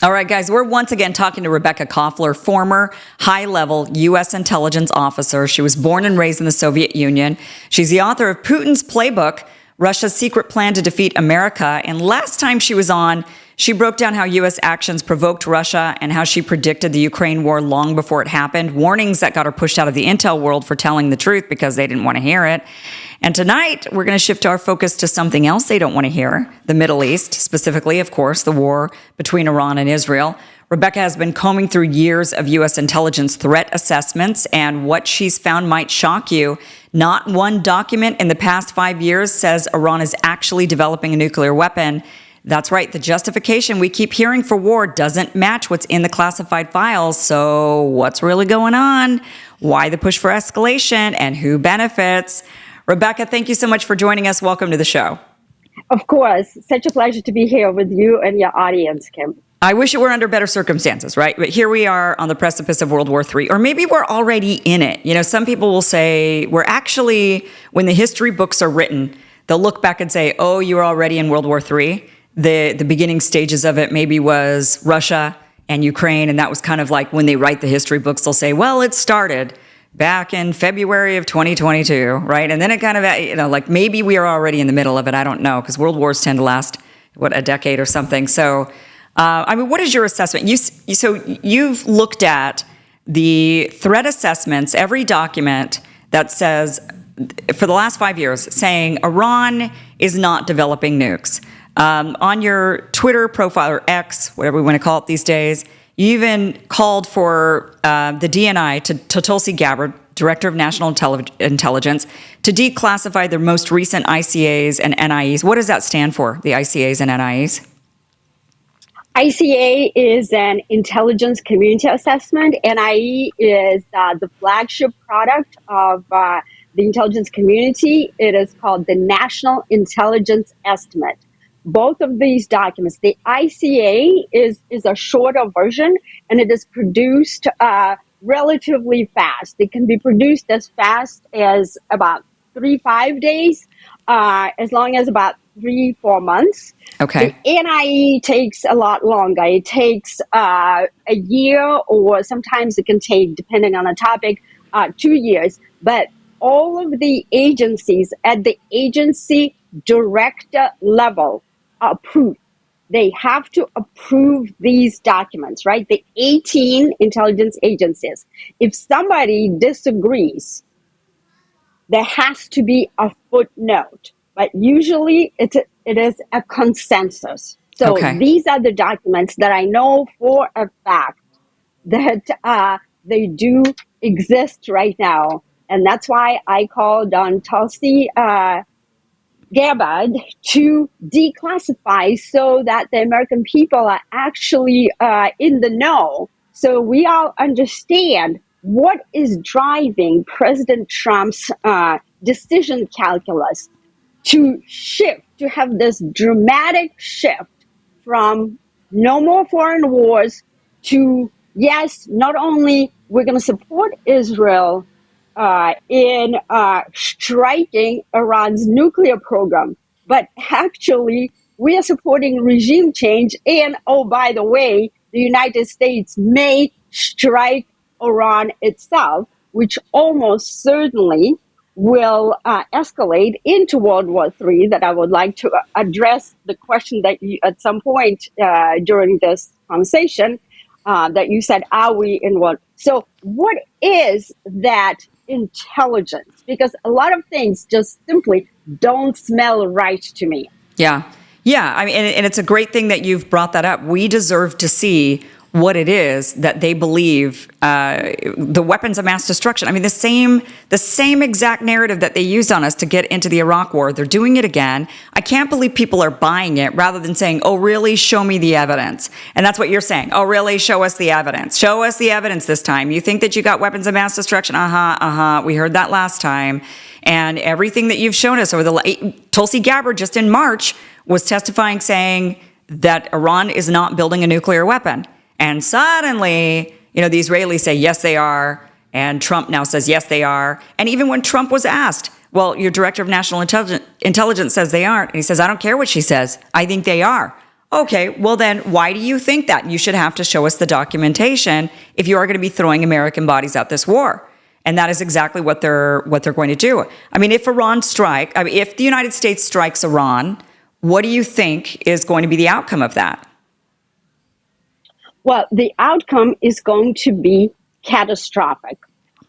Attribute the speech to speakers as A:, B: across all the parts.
A: All right, guys, we're once again talking to Rebecca Koffler, former high-level U.S. intelligence officer. She was born and raised in the Soviet Union. She's the author of Putin's Playbook, Russia's Secret Plan to Defeat America. And last time she was on, she broke down how U.S. actions provoked Russia and how she predicted the Ukraine war long before it happened, warnings that got her pushed out of the intel world for telling the truth because they didn't want to hear it. And tonight, we're going to shift our focus to something else they don't want to hear, the Middle East, specifically, of course, the war between Iran and Israel. Rebecca has been combing through years of U.S. intelligence threat assessments, and what she's found might shock you. Not one document in the past 5 years says Iran is actually developing a nuclear weapon. That's right, the justification we keep hearing for war doesn't match what's in the classified files. So what's really going on? Why the push for escalation, and who benefits? Rebecca, thank you so much for joining us. Welcome to the show.
B: Of course. Such a pleasure to be here with you and your audience, Kim.
A: I wish it were under better circumstances, right? But here we are on the precipice of World War III, or maybe we're already in it. You know, some people will say we're actually, when the history books are written, they'll look back and say, oh, you were already in World War III. The beginning stages of it maybe was Russia and Ukraine, and that was kind of like when they write the history books, they'll say, well, it started back in February of 2022, right? And then it kind of, you know, like maybe we are already in the middle of it. I don't know, because world wars tend to last, a decade or something. So, I mean, what is your assessment? So you've looked at the threat assessments, every document that says, for the last 5 years, saying Iran is not developing nukes. On your Twitter profile, or X, whatever we want to call it these days, you even called for the DNI, to Tulsi Gabbard, Director of National Intelligence, to declassify their most recent ICAs and NIEs. What does that stand for, the ICAs and NIEs?
B: ICA is an intelligence community assessment. NIE is the flagship product of the intelligence community. It is called the National Intelligence Estimate. Both of these documents, the ICA is a shorter version, and it is produced relatively fast. It can be produced as fast as about 3-5 days, as long as about 3-4 months.
A: Okay.
B: The NIE takes a lot longer. It takes a year, or sometimes it can take, depending on the topic, 2 years. But all of the agencies at the agency director level approve. They have to approve these documents, right? The 18 intelligence agencies. If somebody disagrees, there has to be a footnote, but usually it is a consensus. So
A: Okay.
B: These are the documents that I know for a fact that they do exist right now. And that's why I called on Tulsi Gabbard to declassify, so that the American people are actually in the know. So we all understand what is driving President Trump's decision calculus to shift, to have this dramatic shift from no more foreign wars to, yes, not only we're going to support Israel in striking Iran's nuclear program, but actually we are supporting regime change. And, oh, by the way, the United States may strike Iran itself, which almost certainly will escalate into World War III. That I would like to address the question that you, at some point during this conversation, that you said, are we in what? So what is that intelligence? Because a lot of things just simply don't smell right to me.
A: Yeah. Yeah. I mean, and it's a great thing that you've brought that up. We deserve to see what it is that they believe, the weapons of mass destruction. I mean, the same exact narrative that they used on us to get into the Iraq war, they're doing it again. I can't believe people are buying it, rather than saying, oh, really? Show me the evidence. And that's what you're saying. Oh, really? Show us the evidence. Show us the evidence this time. You think that you got weapons of mass destruction? We heard that last time. And everything that you've shown us over Tulsi Gabbard just in March was testifying, saying that Iran is not building a nuclear weapon. And suddenly, you know, the Israelis say, yes, they are. And Trump now says, yes, they are. And even when Trump was asked, well, your director of national intelligence says they aren't. And he says, I don't care what she says. I think they are. Okay, well then, why do you think that? You should have to show us the documentation if you are going to be throwing American bodies at this war. And that is exactly what they're going to do. I mean, if the United States strikes Iran, what do you think is going to be the outcome of that?
B: Well, the outcome is going to be catastrophic.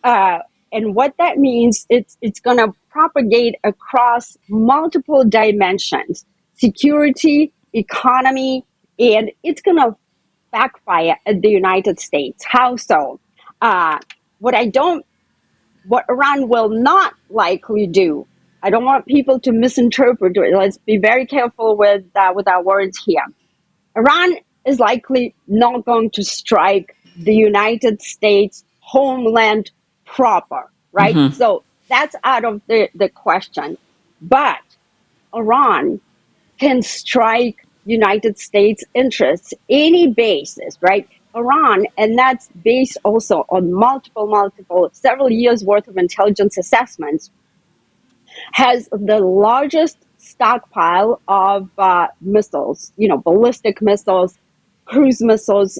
B: And what that means, it's going to propagate across multiple dimensions: security, economy, and it's going to backfire at the United States. How so? Uh, what I don't, what Iran will not likely do. I don't want people to misinterpret it. Let's be very careful with our words here. Iran is likely not going to strike the United States homeland proper, right?
A: Mm-hmm.
B: So that's out of the question. But Iran can strike United States interests any basis, right? Iran, and that's based also on several years worth of intelligence assessments, has the largest stockpile of missiles, ballistic missiles, cruise missiles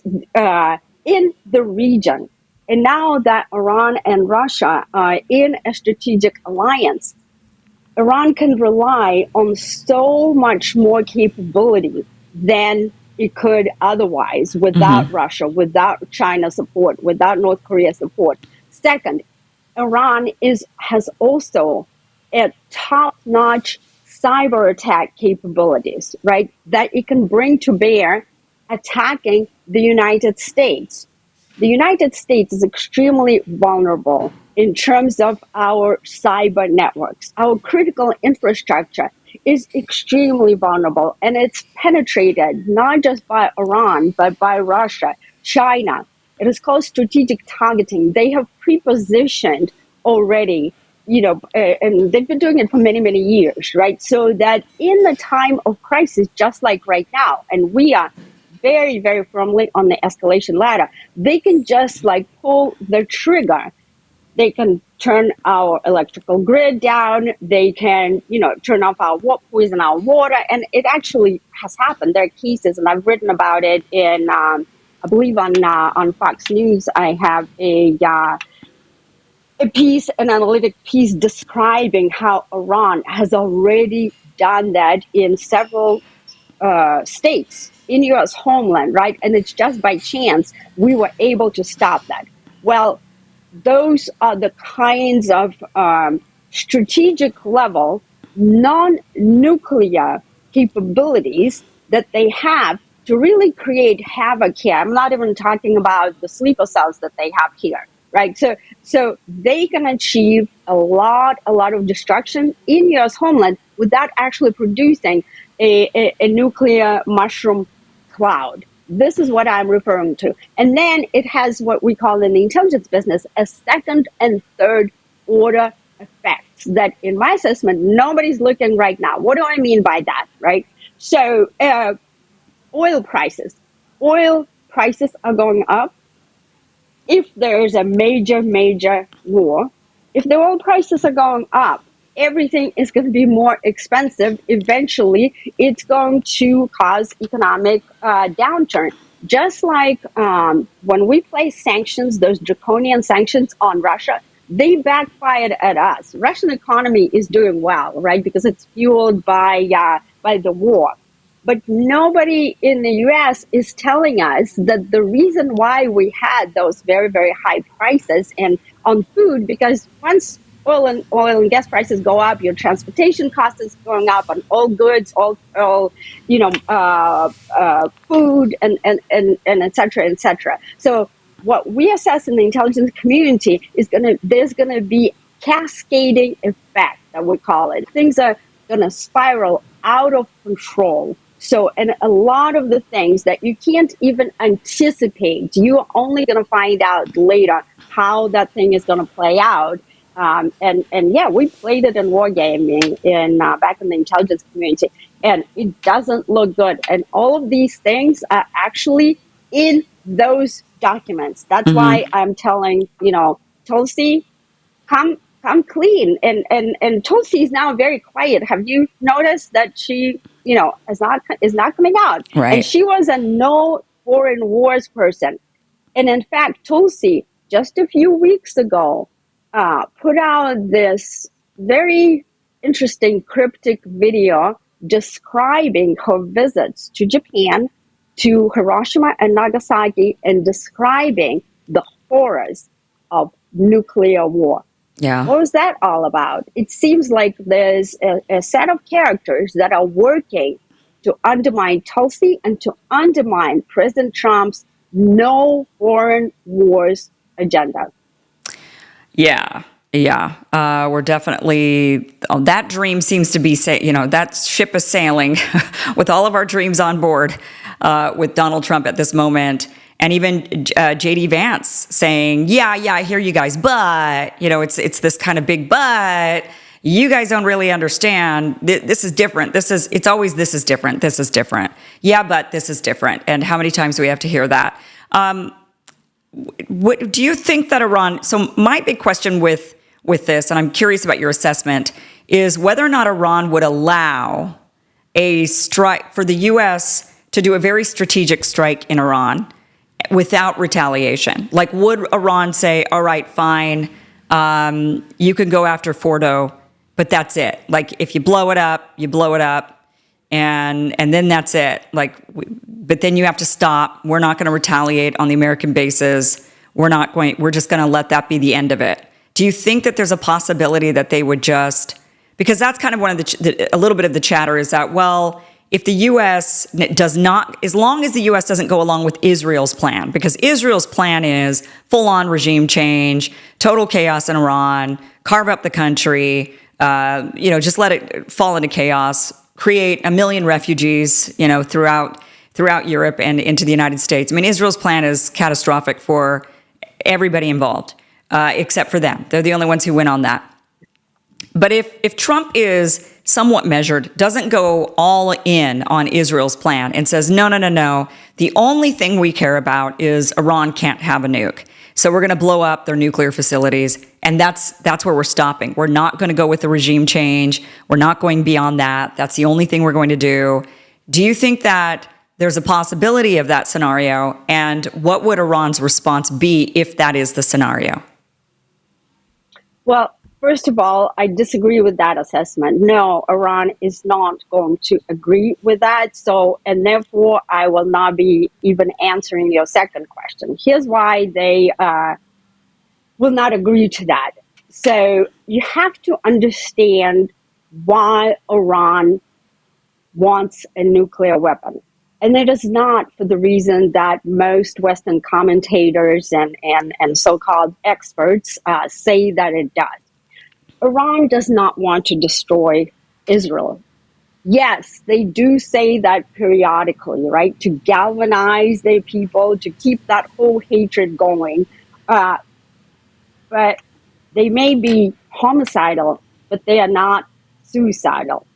B: in the region. And now that Iran and Russia are in a strategic alliance, Iran can rely on so much more capability than it could otherwise without
A: Mm-hmm.
B: Russia, without China support, without North Korea support. Second, Iran has also a top-notch cyber attack capabilities, right? That it can bring to bear attacking the United States. The United States is extremely vulnerable in terms of our cyber networks. Our critical infrastructure is extremely vulnerable, and it's penetrated not just by Iran, but by Russia, China. It is called strategic targeting. They have pre-positioned already, and they've been doing it for many, many years, right? So that in the time of crisis, just like right now, and we are very, very firmly on the escalation ladder, they can just like pull the trigger. They can turn our electrical grid down. They can, turn off poison our water. And it actually has happened. There are cases, and I've written about it in, I believe on Fox News. I have a piece, an analytic piece describing how Iran has already done that in several states in U.S. homeland, right? And it's just by chance we were able to stop that. Well, those are the kinds of strategic level, non-nuclear capabilities that they have to really create havoc here. I'm not even talking about the sleeper cells that they have here, right? So they can achieve a lot of destruction in U.S. homeland without actually producing a nuclear mushroom cloud. This is what I'm referring to. And then it has what we call in the intelligence business a second and third order effects that, in my assessment, nobody's looking right now. What do I mean by that, right? So oil prices. Oil prices are going up if there is a major war. If the oil prices are going up, everything is going to be more expensive. Eventually, it's going to cause economic downturn. Just like when we place sanctions, those draconian sanctions on Russia, they backfired at us. Russian economy is doing well, right? Because it's fueled by the war. But nobody in the US is telling us that the reason why we had those very, very high prices on food, because once oil and gas prices go up, your transportation cost is going up on all goods, all food and et cetera, et cetera. So what we assess in the intelligence community is there's gonna be cascading effect, that we call it. Things are gonna spiral out of control. So, and a lot of the things that you can't even anticipate, you're only going to find out later how that thing is going to play out. And yeah, we played it in wargaming back in the intelligence community, and it doesn't look good. And all of these things are actually in those documents. That's why I'm telling, Tulsi, come come clean. And Tulsi is now very quiet. Have you noticed that she, is not coming out? And
A: Right.
B: she was a no foreign wars person. And in fact, Tulsi, just a few weeks ago, put out this very interesting cryptic video describing her visits to Japan, to Hiroshima and Nagasaki, and describing the horrors of nuclear war.
A: Yeah.
B: What was that all about? It seems like there's a set of characters that are working to undermine Tulsi and to undermine President Trump's no foreign wars agenda.
A: Yeah. Yeah. We're definitely, that dream seems to be, that ship is sailing with all of our dreams on board with Donald Trump at this moment. And even J.D. Vance saying, yeah, I hear you guys, but, it's this kind of big but. You guys don't really understand. This is different. It's always this is different. This is different. Yeah, but this is different. And how many times do we have to hear that? What do you think that Iran? So my big question with this, and I'm curious about your assessment, is whether or not Iran would allow a strike for the U.S. to do a very strategic strike in Iran without retaliation. Like, would Iran say, all right, fine, you can go after Fordo, but that's it. Like, if you blow it up, you blow it up, and then that's it. Like, but then you have to stop. We're not going to retaliate on the American bases. We're just going to let that be the end of it. Do you think that there's a possibility that they would just, because that's kind of one of a little bit of the chatter is that, well, if the U.S. does not, as long as the U.S. doesn't go along with Israel's plan, because Israel's plan is full-on regime change, total chaos in Iran, carve up the country, just let it fall into chaos, create 1 million refugees, throughout Europe and into the United States. I mean, Israel's plan is catastrophic for everybody involved, except for them. They're the only ones who win on that. But if Trump is somewhat measured, doesn't go all in on Israel's plan and says, no, the only thing we care about is Iran can't have a nuke. So we're going to blow up their nuclear facilities, and that's where we're stopping. We're not going to go with the regime change. We're not going beyond that. That's the only thing we're going to do. Do you think that there's a possibility of that scenario? And what would Iran's response be if that is the scenario?
B: Well, first of all, I disagree with that assessment. No, Iran is not going to agree with that. So, and therefore, I will not be even answering your second question. Here's why they will not agree to that. So, you have to understand why Iran wants a nuclear weapon. And it is not for the reason that most Western commentators and so-called experts say that it does. Iran does not want to destroy Israel. Yes, they do say that periodically, right? To galvanize their people, to keep that whole hatred going. But they may be homicidal, but they are not suicidal.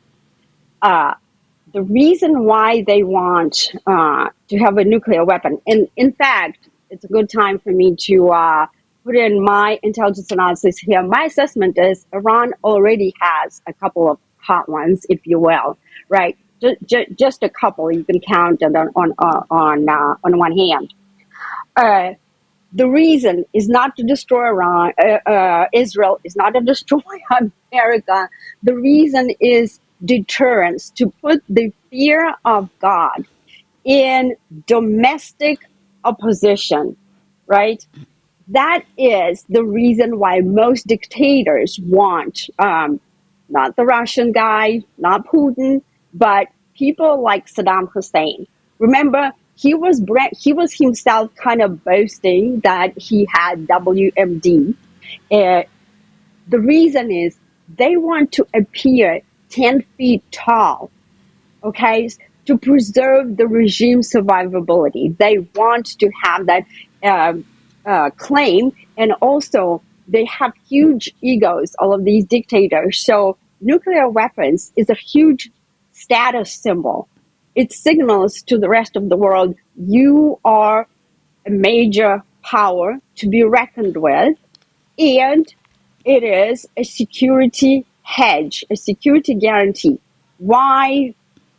B: The reason why they want to have a nuclear weapon, and in fact, it's a good time for me to put in my intelligence analysis here. My assessment is Iran already has a couple of hot ones, if you will, right? Just a couple. You can count it on one hand. The reason is not to destroy Israel, is not to destroy America. The reason is deterrence, to put the fear of God in domestic opposition, right? That is the reason why most dictators want, not the Russian guy, not Putin, but people like Saddam Hussein. Remember, he was himself kind of boasting that he had WMD. The reason is they want to appear 10 feet tall, okay, to preserve the regime's survivability. They want to have that claim, and also they have huge egos, all of these dictators. So nuclear weapons is a huge status symbol. It signals to the rest of the world, you are a major power to be reckoned with, and it is a security hedge, a security guarantee. Why,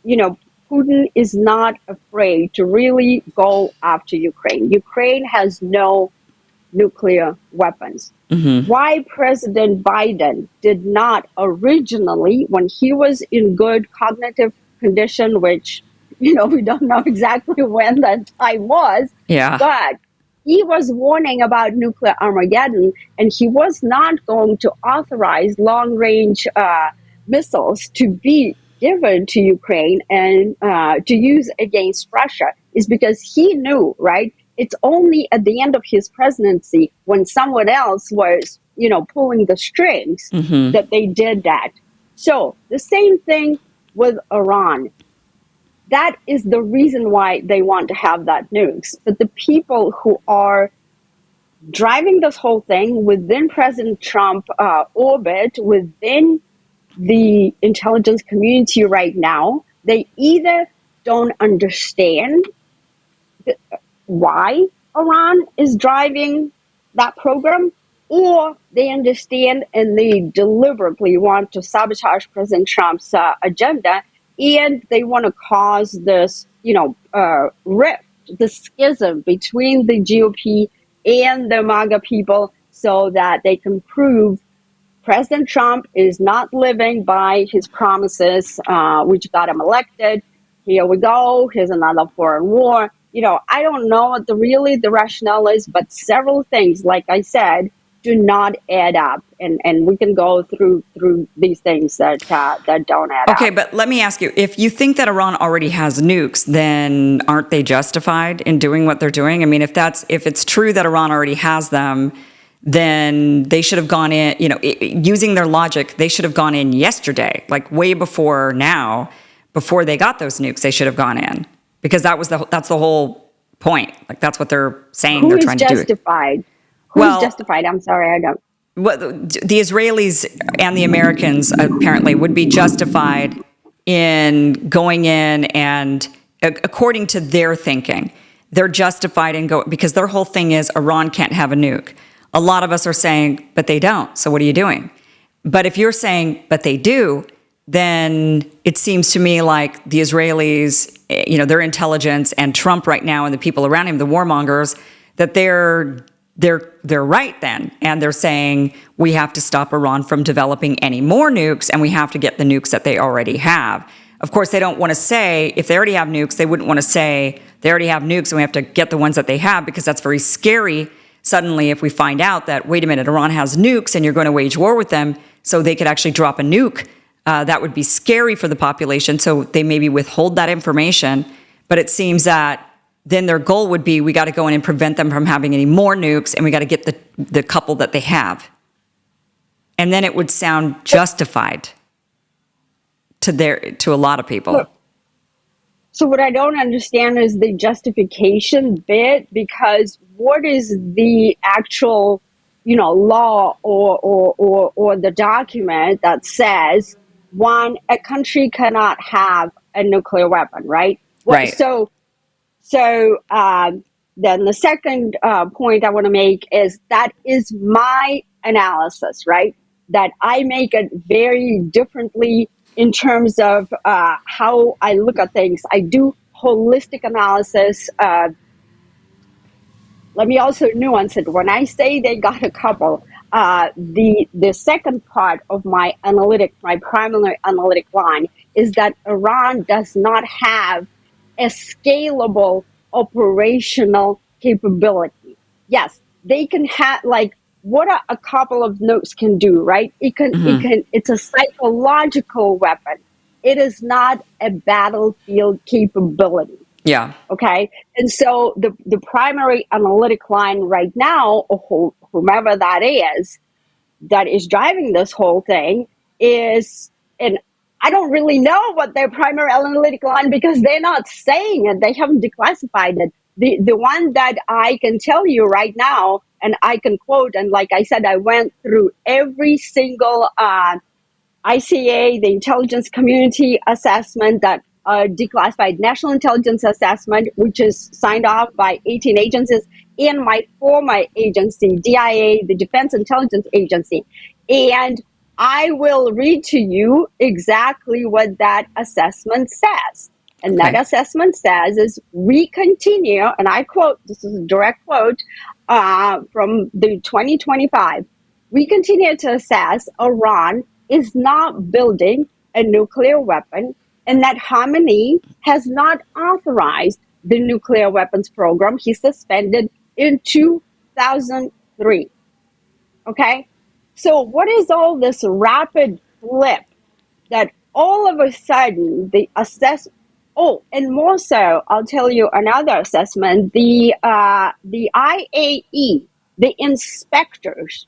B: Putin is not afraid to really go after Ukraine. Ukraine has no nuclear weapons. Why President Biden did not originally, when he was in good cognitive condition, which, we don't know exactly when that time was,
A: Yeah.
B: but he was warning about nuclear Armageddon, and he was not going to authorize long range missiles to be given to Ukraine and to use against Russia, is because he knew, right? It's only at the end of his presidency, when someone else was, pulling the strings, that they did that. So the same thing with Iran. That is the reason why they want to have that nukes. But the people who are driving this whole thing within President Trump orbit, within the intelligence community right now, they either don't understand why Iran is driving that program, or they understand and they deliberately want to sabotage President Trump's agenda, and they want to cause this, rift, the schism between the GOP and the MAGA people, so that they can prove President Trump is not living by his promises, which got him elected. Here we go. Here's another foreign war. I don't know what the rationale is, but several things, like I said, do not add up. And we can go through these things that don't add up.
A: Okay, but let me ask you, if you think that Iran already has nukes, then aren't they justified in doing what they're doing? I mean, if it's true that Iran already has them, then they should have gone in, using their logic, they should have gone in yesterday, like way before now, before they got those nukes, they should have gone in, because that's the whole point. Like, that's what they're saying they're trying to do.
B: Who's justified? I'm sorry, I don't.
A: Well, the Israelis and the Americans apparently would be justified in going in, and according to their thinking, they're justified in because their whole thing is Iran can't have a nuke. A lot of us are saying, but they don't. So what are you doing? But if you're saying, but they do, then it seems to me like the Israelis, their intelligence, and Trump right now and the people around him, the warmongers, that they're right then. And they're saying, we have to stop Iran from developing any more nukes, and we have to get the nukes that they already have. Of course, they don't want to say, if they already have nukes, they wouldn't want to say they already have nukes and we have to get the ones that they have, because that's very scary. Suddenly, if we find out that, wait a minute, Iran has nukes and you're going to wage war with them, so they could actually drop a nuke, that would be scary for the population. So they maybe withhold that information. But it seems that then their goal would be, we got to go in and prevent them from having any more nukes, and we got to get the couple that they have. And then it would sound justified to a lot of people.
B: So what I don't understand is the justification bit, because what is the actual, law or the document that says, one, a country cannot have a nuclear weapon, right?
A: Right.
B: So then the second point I want to make is that is my analysis, right? That I make it very differently in terms of how I look at things. I do holistic analysis. Let me also nuance it. When I say they got a couple, the second part of my primary analytic line is that Iran does not have a scalable operational capability. Yes, they can have, like, what a couple of nukes can do, right? It's a psychological weapon. It is not a battlefield capability.
A: Yeah.
B: Okay. And so the primary analytic line right now, or whomever that is driving this whole thing is, and I don't really know what their primary analytic line, because they're not saying it. They haven't declassified it. The one that I can tell you right now, and I can quote, and like I said, I went through every single ICA, the intelligence community assessment, that declassified national intelligence assessment, which is signed off by 18 agencies, in my former agency, DIA, the Defense Intelligence Agency. And I will read to you exactly what that assessment says. And that assessment says is we continue, and I quote, this is a direct quote from the 2025, we continue to assess Iran is not building a nuclear weapon and that Khamenei has not authorized the nuclear weapons program he suspended in 2003. Okay? So what is all this rapid flip that all of a sudden the and more so, I'll tell you another assessment, the IAE, the inspectors,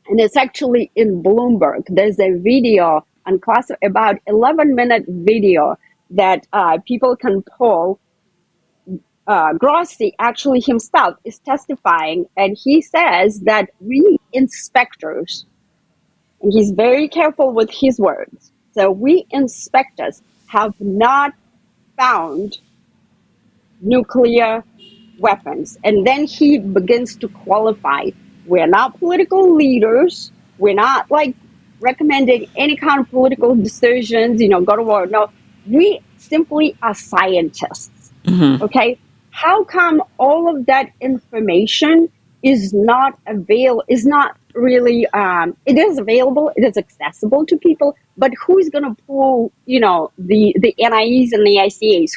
B: and it's actually in Bloomberg. There's a video on class, about 11-minute video that people can pull. Grossi actually himself is testifying, and he says that we inspectors, and he's very careful with his words, so we inspectors have not found nuclear weapons. And then he begins to qualify. We're not political leaders. We're not like recommending any kind of political decisions, go to war. No, we simply are scientists. Okay? How come all of that information is not really, it is available, it is accessible to people, but who's going to pull, the NIEs and the ICAs?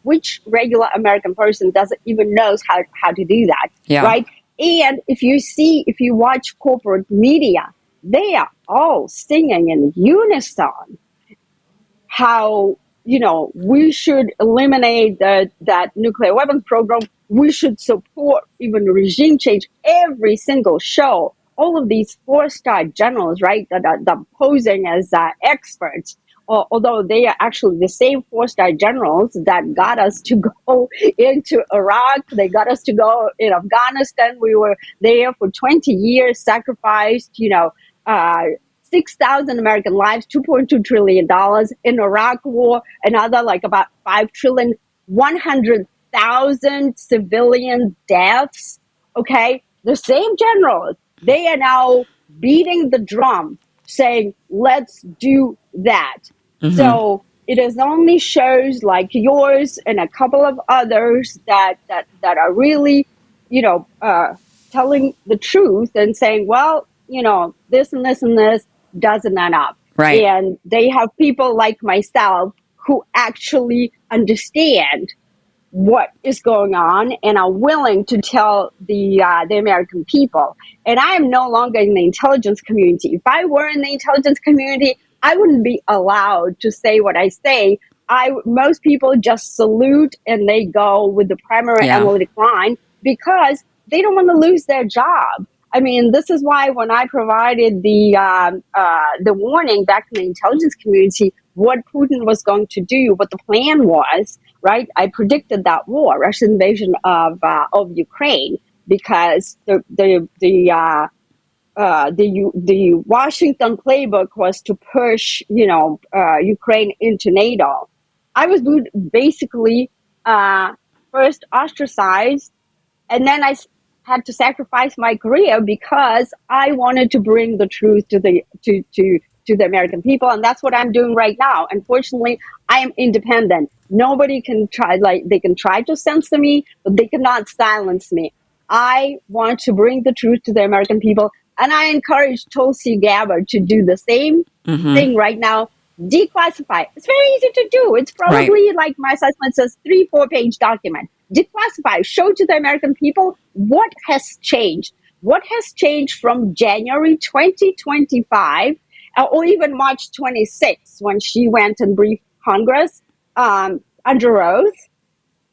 B: Which regular American person doesn't even knows how to do that, right? And if you watch corporate media, they are all singing in unison how we should eliminate that nuclear weapons program. We should support even regime change. Every single show, all of these 4-star generals, right, that are posing as experts, although they are actually the same 4-star generals that got us to go into Iraq, they got us to go in Afghanistan. We were there for 20 years, sacrificed, 6,000 American lives, $2.2 trillion in Iraq war, another like about 5 trillion, 100,000 civilian deaths. Okay. The same generals, they are now beating the drum saying, let's do that. So it is only shows like yours and a couple of others that are really, telling the truth and saying, well, this and this and this doesn't add up.
A: Right.
B: And they have people like myself who actually understand what is going on and are willing to tell the American people. And I am no longer in the intelligence community. If I were in the intelligence community, I wouldn't be allowed to say what I say. Most people just salute and they go with the primary analytic line because they don't want to lose their job. I mean, this is why when I provided the warning back in the intelligence community, what Putin was going to do, what the plan was, right? I predicted that war, Russian invasion of Ukraine, because the Washington playbook was to push, Ukraine into NATO. I was basically first ostracized, and then I had to sacrifice my career because I wanted to bring the truth to the American people, and that's what I'm doing right now. Unfortunately, I am independent. Nobody can they can try to censor me, but they cannot silence me. I want to bring the truth to the American people, and I encourage Tulsi Gabbard to do the same thing right now. Declassify. It's very easy to do. It's probably like my assessment says, 3-4 page document. Declassify. Show to the American people what has changed. What has changed from January 2025 or even March 26th when she went and briefed Congress under oath,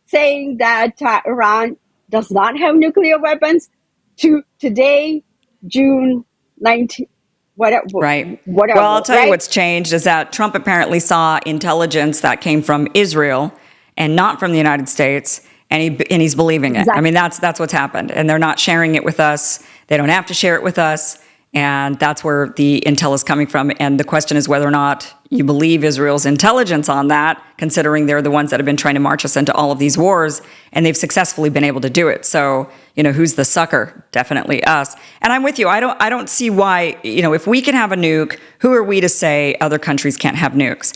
B: saying that Iran does not have nuclear weapons, to today, June 19th. Whatever.
A: Well, I'll tell you what's changed is that Trump apparently saw intelligence that came from Israel and not from the United States, and he's believing it. Exactly. I mean, that's what's happened, and they're not sharing it with us. They don't have to share it with us, And that's where the intel is coming from. And the question is whether or not you believe Israel's intelligence on that, considering they're the ones that have been trying to march us into all of these wars, and they've successfully been able to do it. So, who's the sucker? Definitely us. And I'm with you. I don't see why, if we can have a nuke, who are we to say other countries can't have nukes?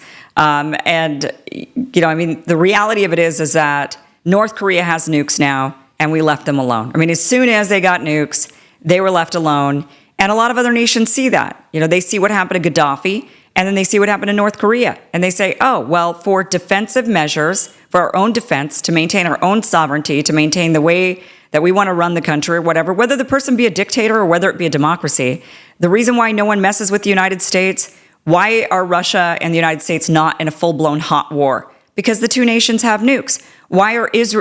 A: The reality of it is that North Korea has nukes now, and we left them alone. As soon as they got nukes, they were left alone. And a lot of other nations see that. They see what happened to Gaddafi, and then they see what happened to North Korea. And they say, oh, well, for defensive measures, for our own defense, to maintain our own sovereignty, to maintain the way that we want to run the country or whatever, whether the person be a dictator or whether it be a democracy, the reason why no one messes with the United States, why are Russia and the United States not in a full-blown hot war? Because the two nations have nukes. Why is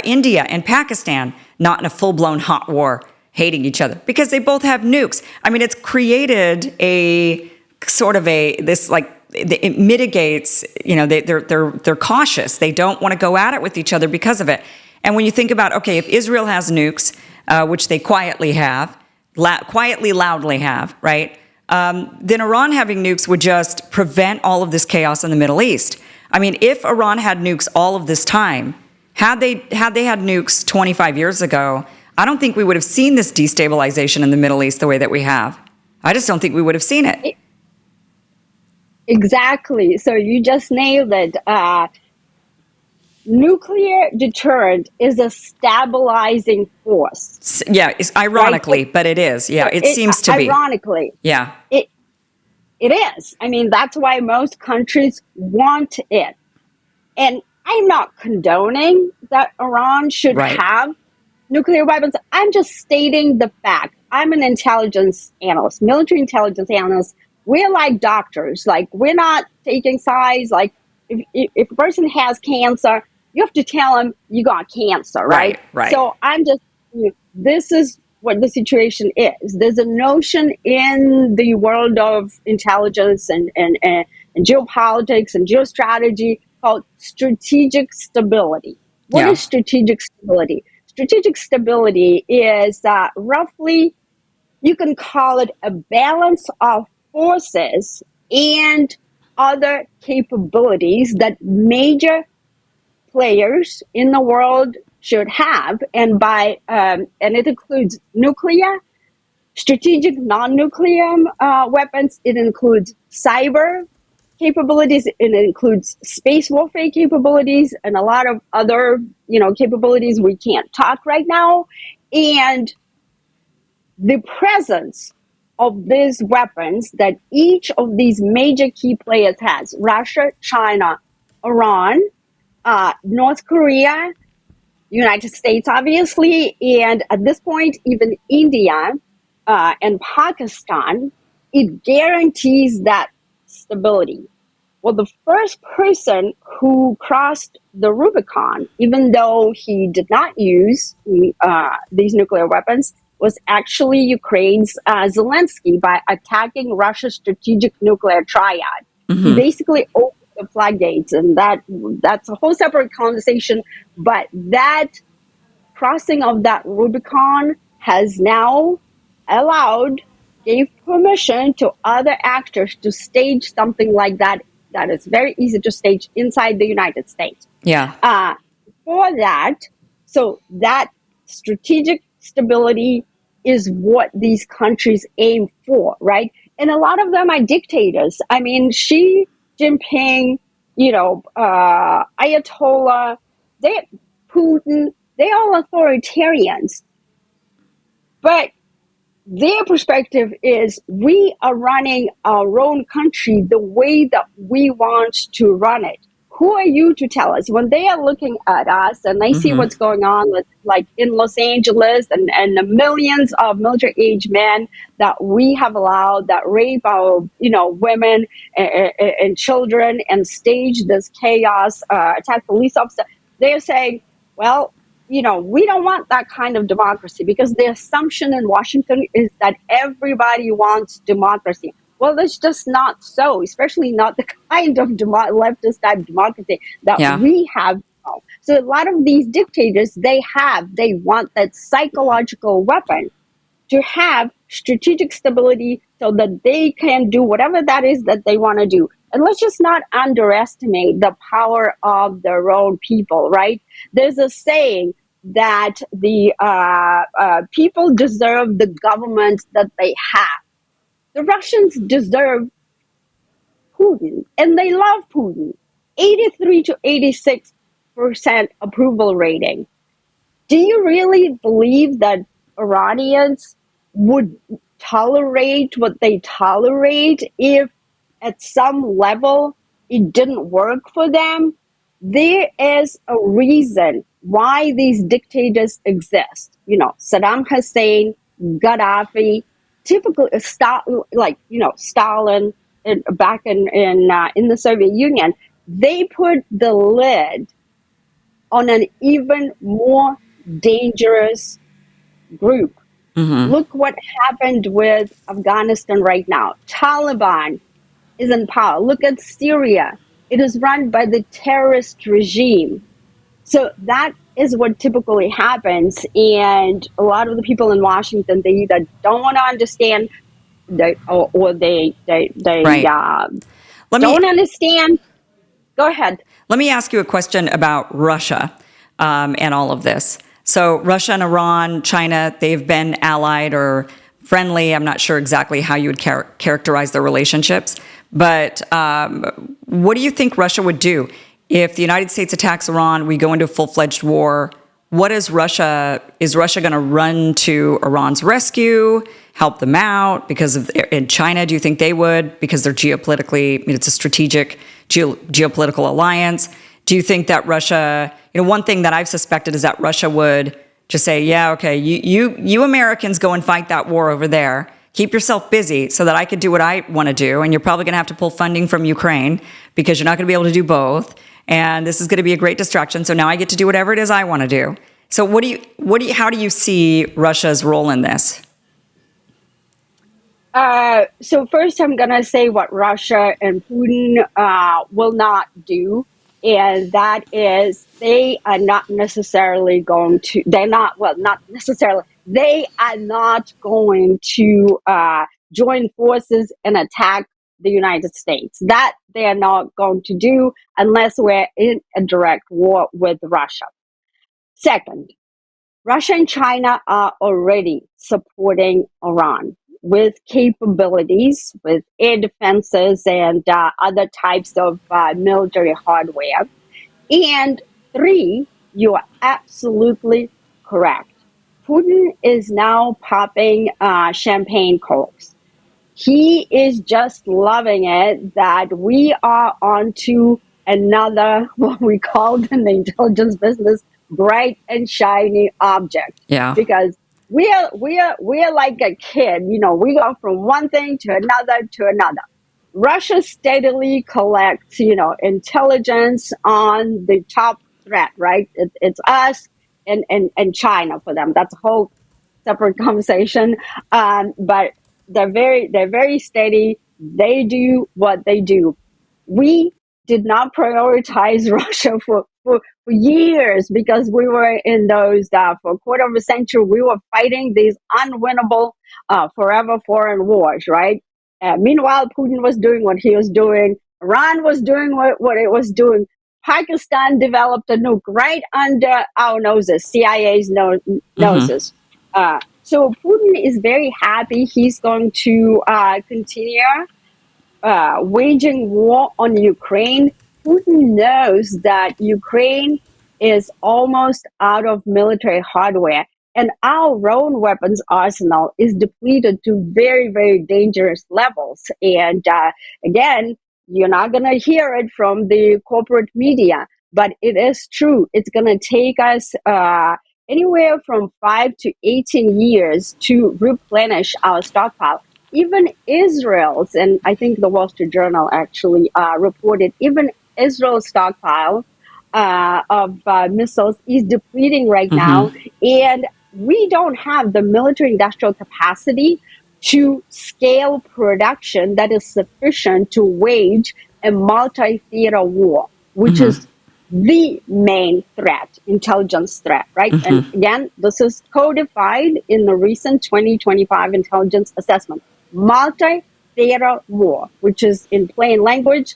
A: India and Pakistan not in a full-blown hot war, hating each other? Because they both have nukes. It's created a sort of it mitigates, they're cautious. They don't want to go at it with each other because of it. And when you think about, okay, if Israel has nukes, which they quietly, loudly have, right? Then Iran having nukes would just prevent all of this chaos in the Middle East. If Iran had nukes all of this time, had they had nukes 25 years ago, I don't think we would have seen this destabilization in the Middle East the way that we have. I just don't think we would have seen it.
B: Exactly. So you just nailed it. Nuclear deterrent is a stabilizing force.
A: Yeah, it's ironically, right? But it is. Yeah, it seems to be.
B: Ironically.
A: Yeah.
B: It is. That's why most countries want it. And I'm not condoning that Iran should have nuclear weapons. I'm just stating the fact. I'm an intelligence analyst, military intelligence analyst. We're like doctors. We're not taking sides. If a person has cancer, you have to tell them you got cancer, right?
A: Right.
B: So I'm just, this is what the situation is. There's a notion in the world of intelligence and geopolitics and geostrategy called strategic stability. What is strategic stability? Strategic stability is roughly, you can call it a balance of forces and other capabilities that major players in the world should have, and it includes nuclear, strategic non-nuclear weapons. It includes cyber capabilities. It includes space warfare capabilities, and a lot of other capabilities we can't talk right now. And the presence of these weapons that each of these major key players has: Russia, China, Iran, North Korea, United States, obviously, and at this point, even India and Pakistan, it guarantees that stability. Well, the first person who crossed the Rubicon, even though he did not use these nuclear weapons, was actually Ukraine's Zelensky by attacking Russia's strategic nuclear triad. Mm-hmm. He basically opened the floodgates, and that's a whole separate conversation. But that crossing of that Rubicon has now gave permission to other actors to stage something like that. That is very easy to stage inside the United States.
A: Yeah.
B: For that, so that strategic stability is what these countries aim for, right? And a lot of them are dictators. Xi Jinping, Ayatollah, Putin, they're all authoritarians. But their perspective is, we are running our own country the way that we want to run it. Who are you to tell us? When they are looking at us and they see what's going on with, in Los Angeles and the millions of military-age men that we have allowed that rape our, women and children and stage this chaos, attack police officers, they're saying, well, we don't want that kind of democracy, because the assumption in Washington is that everybody wants democracy. Well, that's just not so, especially not the kind of leftist type democracy that we have now. So a lot of these dictators, they want that psychological weapon to have strategic stability so that they can do whatever that is that they want to do. And let's just not underestimate the power of their own people, right? There's a saying that the people deserve the government that they have. The Russians deserve Putin, and they love Putin. 83 to 86% approval rating. Do you really believe that Iranians would tolerate what they tolerate if at some level it didn't work for them? There is a reason why these dictators exist. You know, Saddam Hussein, Gaddafi, typically Stalin back in the Soviet Union. They put the lid on an even more dangerous group. Look what happened with Afghanistan right now. Taliban is in power. Look at Syria. It is run by the terrorist regime. So that is what typically happens. And a lot of the people in Washington, they either don't want to understand or they
A: Right.
B: don't understand. Go ahead.
A: Let me ask you a question about Russia and all of this. So Russia and Iran, China, they've been allied or friendly. I'm not sure exactly how you would characterize their relationships. But what do you think Russia would do if the United States attacks Iran, we go into a full-fledged war? What is Russia going to run to Iran's rescue, help them out? Because in China, do you think they would? Because they're geopolitically, I mean, it's a strategic geopolitical alliance. Do you think that Russia, one thing that I've suspected is that Russia would just say, yeah, okay, you Americans go and fight that war over there. Keep yourself busy so that I could do what I want to do. And you're probably going to have to pull funding from Ukraine because you're not going to be able to do both. And this is going to be a great distraction. So now I get to do whatever it is I want to do. So how do you see Russia's role in this?
B: So first I'm going to say what Russia and Putin will not do. And that is they are not necessarily going to, not necessarily, they are not going to join forces and attack the United States. That they are not going to do unless we're in a direct war with Russia. Second, Russia and China are already supporting Iran with capabilities, with air defenses and other types of military hardware. And three, you are absolutely correct. Putin is now popping champagne corks. He is just loving it that we are onto another, what we call in the intelligence business, bright and shiny object.
A: Yeah.
B: Because we're like a kid, we go from one thing to another to another. Russia steadily collects, intelligence on the top threat, right? It's us and China for them. That's a whole separate conversation. But they're very steady. They do what they do. We did not prioritize Russia for years because we were in those, for a quarter of a century, we were fighting these unwinnable, forever foreign wars, right? Meanwhile, Putin was doing what he was doing. Iran was doing what it was doing. Pakistan developed a nuke right under our noses, CIA's noses. So Putin is very happy. He's going to continue waging war on Ukraine. Putin knows that Ukraine is almost out of military hardware, and our own weapons arsenal is depleted to very, very dangerous levels. And again, you're not going to hear it from the corporate media, but it is true. It's going to take us anywhere from 5 to 18 years to replenish our stockpile. Even Israel's, and I think the Wall Street Journal actually reported, even Israel's stockpile of missiles is depleting right now. And we don't have the military industrial capacity to scale production that is sufficient to wage a multi-theater war, which is the main threat, intelligence threat, right? And again, this is codified in the recent 2025 intelligence assessment. Multi-theater war, which is in plain language,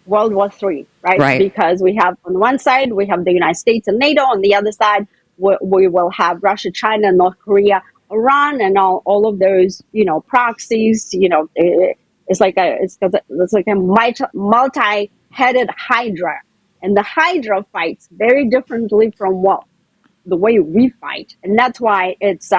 B: World War III, right?
A: Right.
B: Because we have on one side, we have the United States and NATO. On the other side, we will have Russia, China, North Korea, Iran, and all of those, proxies. It's like a multi-headed hydra, and the hydra fights very differently from the way we fight, and that's why it's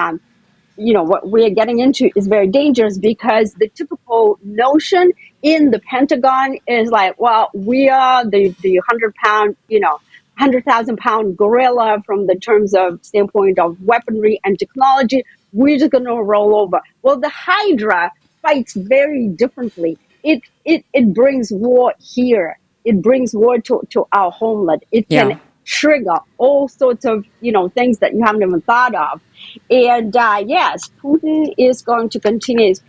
B: what we're getting into is very dangerous, because the typical notion in the Pentagon is like, well, we are the 100-pound, 100,000-pound gorilla from the terms of standpoint of weaponry and technology. We're just going to roll over. Well, the Hydra fights very differently. It brings war here. It brings war to our homeland. It can trigger all sorts of things that you haven't even thought of. And yes, Putin is going to continue. Is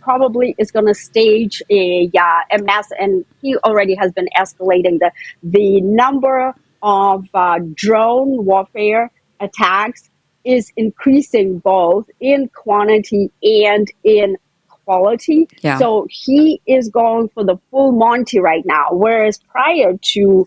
B: going to stage a mass, and he already has been escalating the number of drone warfare attacks is increasing both in quantity and in quality.
A: Yeah.
B: So he is going for the full Monty right now, whereas prior to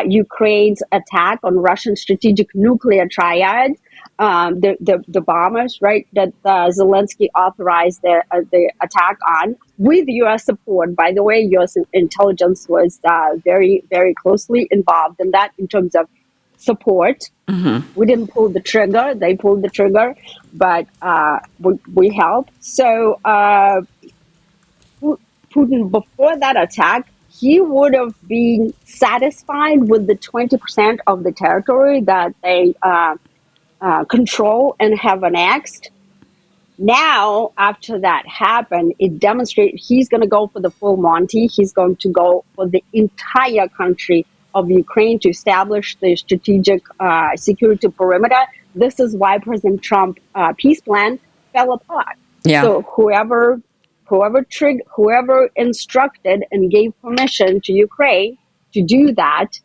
B: Ukraine's attack on Russian strategic nuclear triad, the bombers, right, that Zelensky authorized the attack on with U.S. support. By the way, U.S. intelligence was very, very closely involved in that in terms of support. We didn't pull the trigger; they pulled the trigger, but we helped. So Putin, before that attack, he would have been satisfied with the 20% of the territory that they control and have annexed. Now, after that happened, it demonstrated he's going to go for the full Monty. He's going to go for the entire country of Ukraine to establish the strategic security perimeter. This is why President Trump's peace plan fell apart.
A: Yeah.
B: So whoever instructed and gave permission to Ukraine to do that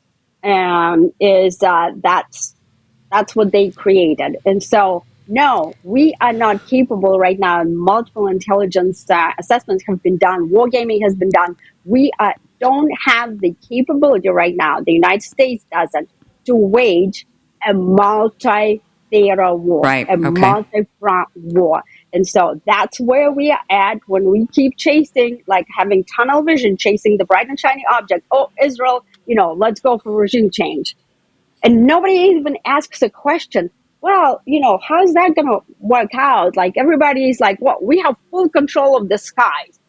B: that's what they created. And so, no, we are not capable right now. Multiple intelligence assessments have been done. Wargaming has been done. We don't have the capability right now. The United States doesn't, to wage a multi-theater war, multi-front war. And so that's where we are at when we keep chasing, like having tunnel vision, chasing the bright and shiny object. Oh, Israel, let's go for regime change. And nobody even asks a question. Well, how's that going to work out? Like everybody's like, well, we have full control of the skies.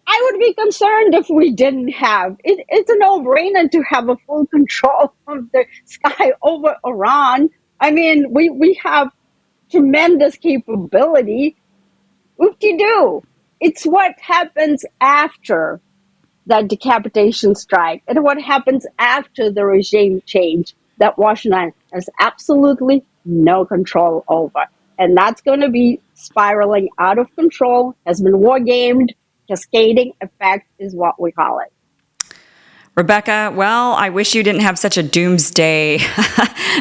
B: I would be concerned if we didn't have it. It's a no-brainer to have a full control of the sky over Iran. I mean, we have tremendous capability. Whoop-de-doo. It's what happens after that decapitation strike and what happens after the regime change that Washington has absolutely no control over. And that's going to be spiraling out of control, has been war-gamed. Cascading effect is what we call it.
A: Rebecca, well, I wish you didn't have such a doomsday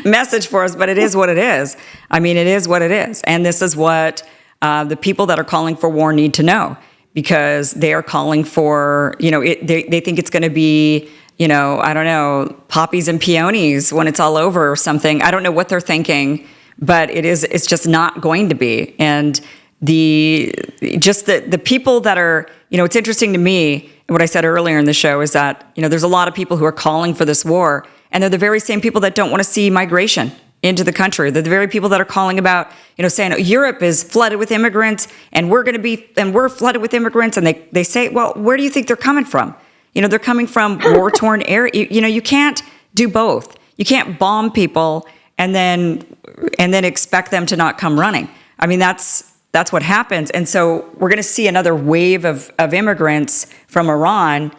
A: message for us, but it is what it is. I mean, it is what it is. And this is what the people that are calling for war need to know, because they are calling for, they think it's going to be, I don't know, poppies and peonies when it's all over or something. I don't know what they're thinking, but it's just not going to be. And the people that are, it's interesting to me, what I said earlier in the show is that, there's a lot of people who are calling for this war, and they're the very same people that don't want to see migration into the country. They're the very people that are calling about, saying Europe is flooded with immigrants and we're flooded with immigrants. And they say, well, where do you think they're coming from? They're coming from war-torn area. You can't do both. You can't bomb people and then expect them to not come running. I mean, that's what happens. And so we're going to see another wave of immigrants from Iran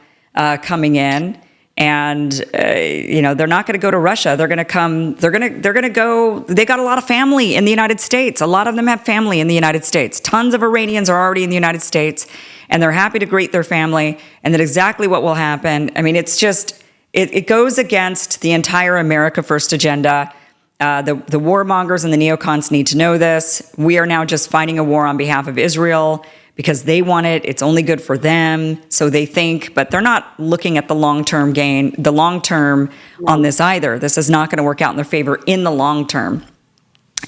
A: coming in. And, they're not going to go to Russia. They're going to come, they're going to go, they got a lot of family in the United States. A lot of them have family in the United States. Tons of Iranians are already in the United States, and they're happy to greet their family. And that's exactly what will happen. I mean, it's it goes against the entire America First agenda. The warmongers and the neocons need to know this. We are now just fighting a war on behalf of Israel because they want it. It's only good for them, so they think, but they're not looking at the long-term gain, the long-term on this either. This is not going to work out in their favor in the long term.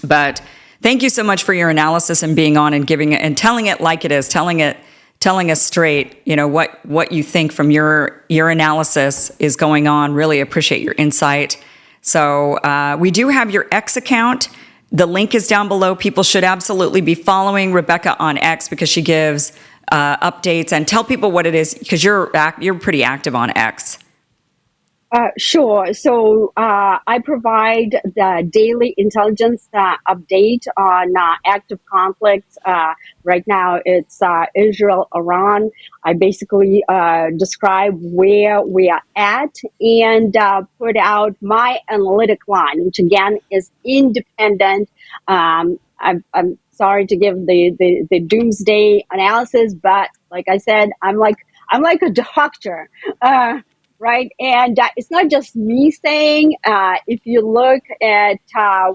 A: But thank you so much for your analysis and being on and giving it and telling it like it is, telling us straight, what you think from your analysis is going on. Really appreciate your insight. So we do have your X account. The link is down below. People should absolutely be following Rebecca on X because she gives updates, and tell people what it is because you're pretty active on X.
B: Sure. So I provide the daily intelligence update on active conflicts. Right now, it's Israel-Iran. I basically describe where we are at and put out my analytic line, which again is independent. I'm sorry to give the doomsday analysis, but like I said, I'm like a doctor. Right. And it's not just me saying, if you look at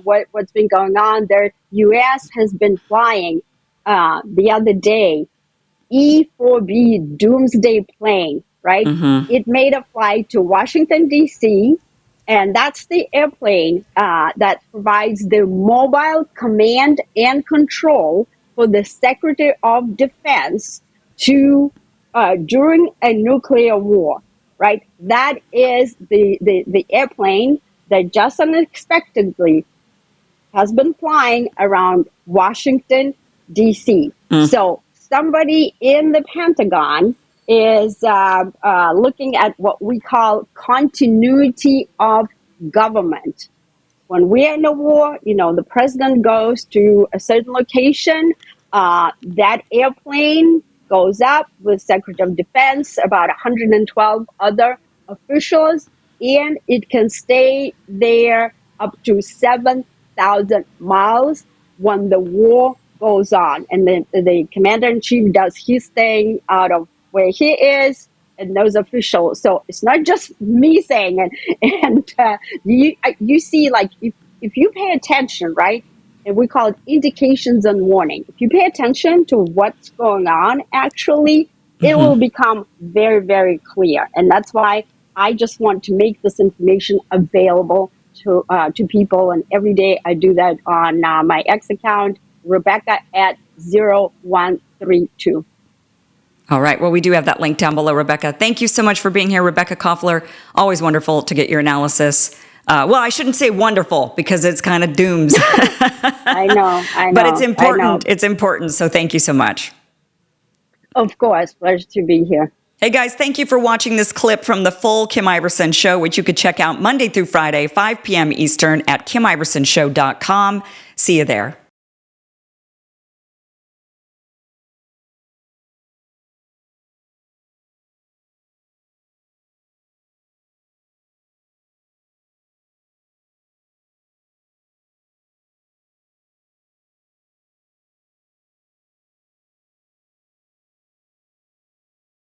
B: what's been going on, the U.S. has been flying the other day, E-4B Doomsday plane, right?
A: Mm-hmm.
B: It made a flight to Washington, D.C., and that's the airplane that provides the mobile command and control for the Secretary of Defense to during a nuclear war. Right, that is the airplane that just unexpectedly has been flying around Washington, D.C. So somebody in the Pentagon is looking at what we call continuity of government. When we're in a war, the president goes to a certain location, that airplane goes up with Secretary of Defense, about 112 other officials, and it can stay there up to 7,000 miles when the war goes on. And the commander-in-chief does his thing out of where he is and those officials. So it's not just me saying it. And you see, like, if you pay attention, right, and we call it indications and warning. If you pay attention to what's going on, actually, it will become very, very clear. And that's why I just want to make this information available to people. And every day I do that on my X account, Rebecca at 0132.
A: All right. Well, we do have that link down below, Rebecca. Thank you so much for being here, Rebecca Koffler. Always wonderful to get your analysis. Well, I shouldn't say wonderful because it's kind of dooms.
B: I know.
A: But it's important. It's important. So thank you so much.
B: Of course. Pleasure to be here.
A: Hey, guys, thank you for watching this clip from the full Kim Iversen Show, which you could check out Monday through Friday, 5 p.m. Eastern at KimIversonShow.com. See you there.